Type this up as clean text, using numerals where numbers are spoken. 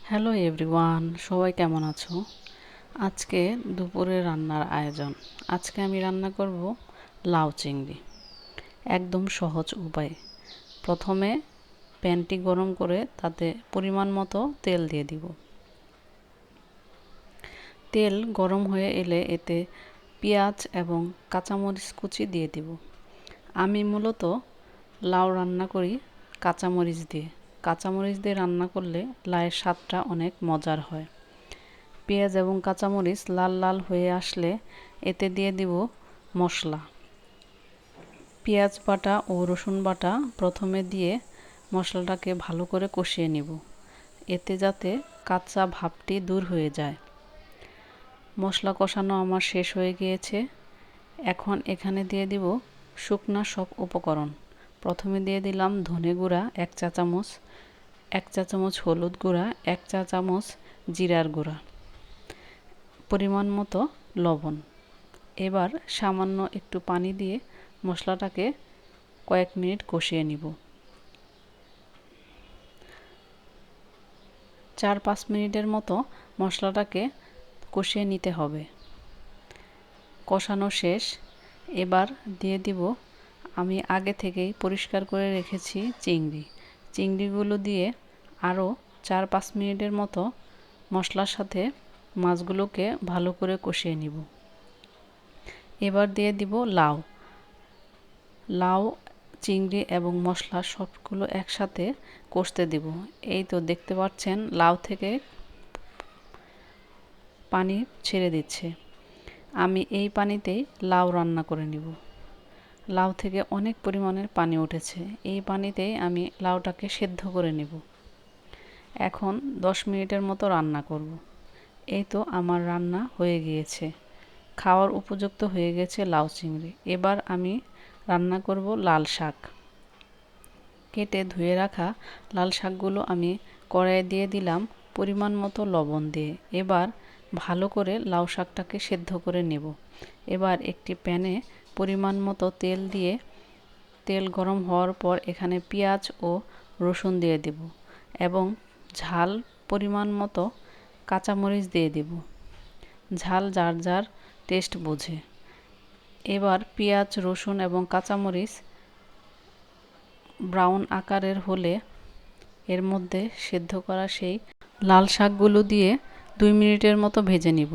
Hello everyone, সবাই কেমন আছো? আজকে দুপুরে রান্নার আয়োজন। আজকে আমি রান্না করব লাউ চিংড়ি, একদম সহজ উপায়ে। প্রথমে প্যানটি গরম করে তাতে পরিমাণ মতো তেল দিয়ে দিব। তেল গরম হয়ে এলে এতে পেঁয়াজ এবং কাঁচামরিচ কুচি দিয়ে দিব। আমি মূলত লাউ রান্না করি কাঁচামরিচ দিয়ে। কাঁচামরিচ দিয়ে রান্না করলে লাউয়ের স্বাদটা অনেক মজার হয়। পেঁয়াজ এবং কাঁচামরিচ লাল লাল হয়ে আসলে এতে দিয়ে দিব মশলা। পেঁয়াজ বাটা ও রসুন বাটা প্রথমে দিয়ে মশলাটাকে ভালো করে কষিয়ে নিব, এতে যাতে কাঁচা ভাবটি দূর হয়ে যায়। মশলা কষানো আমার শেষ হয়ে গিয়েছে। এখন এখানে দিয়ে দিব শুকনা সব উপকরণ। প্রথমে দিয়ে দিলাম ধনে গুঁড়া 1 চা চামচ, 1 চা চামচ হলুদ গুঁড়া, 1 চা চামচ জিরার গুঁড়া, পরিমাণ মতো লবণ। এবার সামান্য একটু পানি দিয়ে মশলাটাকে কয়েক মিনিট কষিয়ে নিব। 4-5 মিনিটের মতো মশলাটাকে কষিয়ে নিতে হবে। কষানো শেষ। এবার দিয়ে দিব আমি আগে থেকেই পরিষ্কার করে রেখেছি চিংড়িগুলো দিয়ে আরও 4-5 মিনিটের মতো মশলার সাথে মাছগুলোকে ভালো করে কষিয়ে নিব। এবার দিয়ে দিব লাউ, চিংড়ি এবং মশলা সবগুলো একসাথে কষতে দিব। এই তো দেখতে পাচ্ছেন লাউ থেকে পানি ছেড়ে দিচ্ছে। আমি এই পানিতেই লাউ রান্না করে নিব। লাউ থেকে অনেক পরিমাণের পানি উঠেছে। এই পানিতেই আমি লাউটাকে সেদ্ধ করে নেব। এখন 10 মিনিটের মতো রান্না করব। এই তো আমার রান্না হয়ে গিয়েছে। খাওয়ার উপযুক্ত হয়ে গেছে লাউ চিংড়ি। এবার আমি রান্না করব লাল শাক। কেটে ধুয়ে রাখা লাল শাকগুলো আমি কড়াইয়ে দিয়ে দিলাম পরিমাণ মতো লবণ দিয়ে। এবার ভালো করে লাউ শাকটাকে সেদ্ধ করে নেব। এবার একটি প্যানে পরিমাণ মতো তেল দিয়ে তেল গরম হওয়ার পর এখানে পেঁয়াজ ও রসুন দিয়ে দেব এবং ঝাল পরিমাণ মতো কাঁচামরিচ দিয়ে দেব। ঝাল যার যার টেস্ট বোঝে। এবার পেঁয়াজ, রসুন এবং কাঁচামরিচ ব্রাউন আকারের হলে এর মধ্যে সেদ্ধ করা সেই লাল শাকগুলো দিয়ে 2 মিনিটের মতো ভেজে নিব।